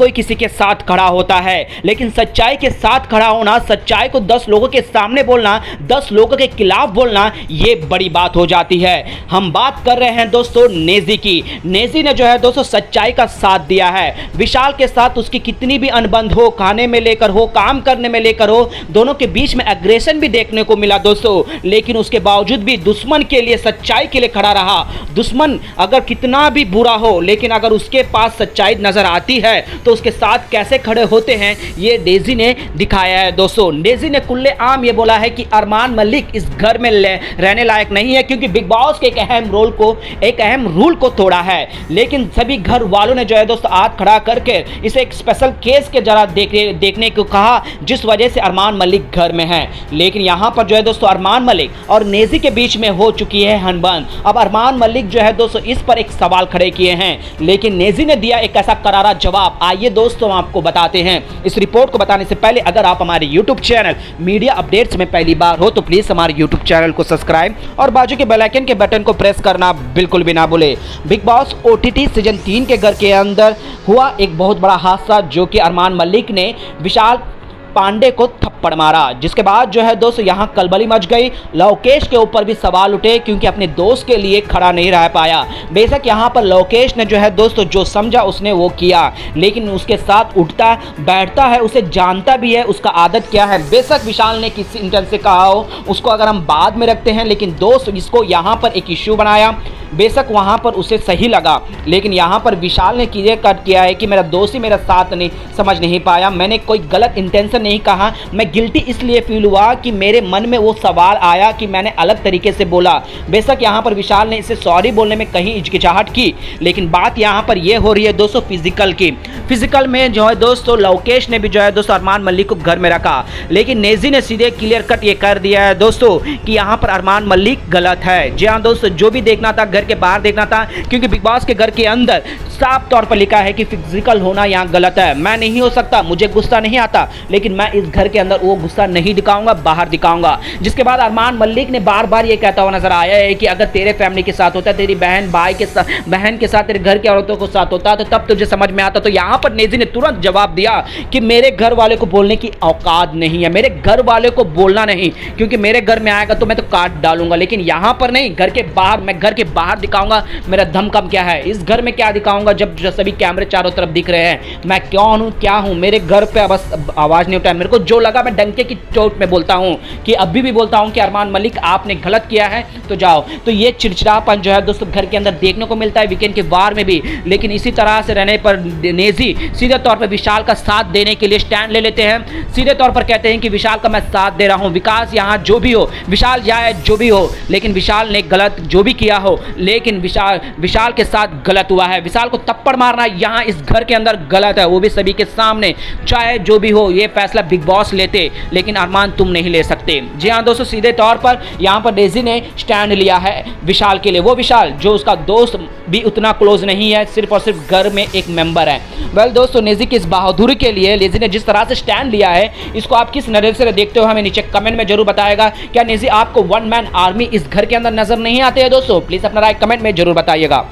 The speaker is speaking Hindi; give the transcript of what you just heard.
कोई किसी के साथ खड़ा होता है, लेकिन सच्चाई के साथ खड़ा होना, सच्चाई को 10 लोगों के सामने बोलना, 10 लोगों के खिलाफ बोलना, ये बड़ी बात हो जाती है। हम बात कर रहे हैं दोस्तों नेजी की। नेजी ने जो है दोस्तों सच्चाई का साथ दिया है। विशाल के साथ उसकी कितनी भी अनबन हो, खाने में लेकर हो, काम करने में लेकर हो, दोनों के बीच में एग्रेशन भी देखने को मिला दोस्तों, लेकिन उसके बावजूद भी दुश्मन के लिए, सच्चाई के लिए खड़ा रहा। दुश्मन अगर कितना भी बुरा हो, लेकिन अगर उसके पास सच्चाई नजर आती है तो उसके साथ कैसे खड़े होते हैं, ये नेजी ने दिखाया है दोस्तों। नेजी ने खुले आम ये बोला है कि अरमान मलिक इस घर में रहने लायक नहीं है, क्योंकि बिग बॉस के एक अहम रूल को तोड़ा है। लेकिन सभी घर वालों ने जो है दोस्तों हाथ खड़ा करके इसे एक स्पेशल केस के जरा देखने को कहा, जिस वजह से अरमान मलिक घर में है। लेकिन यहां पर जो है दोस्तों अरमान मलिक और नेजी के बीच में हो चुकी है अनबन। अब अरमान मलिक जो है दोस्तों इस पर एक सवाल खड़े किए हैं, लेकिन नेजी ने दिया एक ऐसा करारा जवाब। आइए दोस्तों आपको बताते हैं। इस रिपोर्ट को बताने से पहले अगर आप हमारे यूट्यूब चैनल मीडिया अपडेट्स में पहली बार हो तो प्लीज हमारे यूट्यूब चैनल को सब्सक्राइब और बाजू के बेल आइकन के बटन को प्रेस करना बिल्कुल भी ना भूले। बिग बॉस OTT सीजन 3 के घर के अंदर हुआ एक बहुत बड़ा हादसा, जो कि अरमान मलिक ने विशाल पांडे को थप्पड़ मारा, जिसके बाद जो है दोस्तों यहाँ कलबली मच गई। लवकेश के ऊपर भी सवाल उठे, क्योंकि अपने दोस्त के लिए खड़ा नहीं रह पाया। बेशक यहाँ पर लवकेश ने जो है दोस्तों जो समझा उसने वो किया, लेकिन उसके साथ उठता बैठता है, उसे जानता भी है उसका आदत क्या है। बेशक विशाल ने किसी इंटेंशन से कहा हो, उसको अगर हम बाद में रखते हैं, लेकिन दोस्त इसको यहाँ पर एक इश्यू बनाया। बेशक वहाँ पर उसे सही लगा, लेकिन यहाँ पर विशाल ने क्लियर कट किया है कि मेरा दोस्त ही मेरा साथ नहीं समझ नहीं पाया, मैंने कोई गलत इंटेंशन नहीं कहा, मैं गिल्टी इसलिए फील हुआ कि मेरे मन में वो सवाल आया कि मैंने अलग तरीके से बोला। बेशक यहाँ पर विशाल ने इसे सॉरी बोलने में कहीं हिचकिचाहट की, लेकिन बात यहाँ पर ये हो रही है दोस्तों फिजिकल की। फिजिकल में जो है दोस्तों लवकेश ने भी जो है दोस्तों अरमान मलिक को घर में रखा, लेकिन नेजी ने सीधे क्लियर कट ये कर दिया है दोस्तों कि यहाँ पर अरमान मलिक गलत है। जी हाँ दोस्तों, जो भी देखना था घर के बाहर देखना था, क्योंकि बिग बॉस के घर के अंदर साफ तौर पर लिखा है कि फिजिकल होना यहाँ गलत है। मैं नहीं हो सकता, मुझे गुस्सा नहीं आता, लेकिन मैं इस घर के अंदर वो गुस्सा नहीं दिखाऊंगा, बाहर दिखाऊंगा। जिसके बाद अरमान मलिक ने बार बार ये कहता हुआ नजर आया है कि अगर तेरे फैमिली के साथ होता, तेरी बहन भाई के साथ, बहन के साथ, तेरे घर के औरतों के साथ होता तो तब तुझे समझ में आता। तो यहाँ पर नेजी ने तुरंत जवाब दिया कि मेरे घर वाले को बोलने की औकात नहीं है, मेरे घर वाले को बोलना नहीं, क्योंकि मेरे घर में आएगा तो मैं तो काट डालूंगा, लेकिन यहाँ पर नहीं, घर के बाहर, मैं घर के बाहर दिखाऊंगा मेरा धमकम क्या है। इस घर में क्या दिखाऊंगा जब सभी कैमरे चारों तरफ दिख रहे हैं, मैं कौन हूँ, क्या हूँ। मेरे घर पे बस आवाज नहीं उठाया, मेरे को जो लगा मैं डंके की चोट में बोलता हूँ, कि अभी भी बोलता हूँ कि अरमान मलिक आपने गलत किया है तो जाओ। तो ये चिड़चिड़ापन जो है दोस्तों घर के अंदर देखने को मिलता है वीकेंड के वार में भी। लेकिन इसी तरह से रहने पर नेजी सीधे तौर पर विशाल का साथ देने के लिए स्टैंड ले लेते हैं। सीधे तौर पर कहते हैं कि विशाल का मैं साथ दे रहा हूँ, विकास यहाँ जो भी हो, विशाल जाए जो भी हो, लेकिन विशाल ने गलत जो भी किया हो, लेकिन विशाल के साथ गलत हुआ है। विशाल को थप्पड़ मारना यहाँ इस घर के अंदर गलत है, वो भी सभी के सामने, चाहे जो भी हो। ये फैसला बिग बॉस लेते, लेकिन अरमान तुम नहीं ले सकते। जी हाँ दोस्तों, सीधे तौर पर यहाँ पर नेजी ने स्टैंड लिया है विशाल के लिए, वो विशाल जो उसका दोस्त भी उतना क्लोज नहीं है, सिर्फ और सिर्फ घर में एक मेंबर है। वेल दोस्तों, नेजी की इस बहादुरी के लिए नेजी ने जिस तरह से स्टैंड लिया है, इसको आप किस नजर से देखते हो हमें नीचे कमेंट में जरूर बताएगा। क्या नेजी आपको वन मैन आर्मी इस घर के अंदर नजर नहीं आते हैं दोस्तों? प्लीज अपना राय कमेंट में जरूर बताइएगा।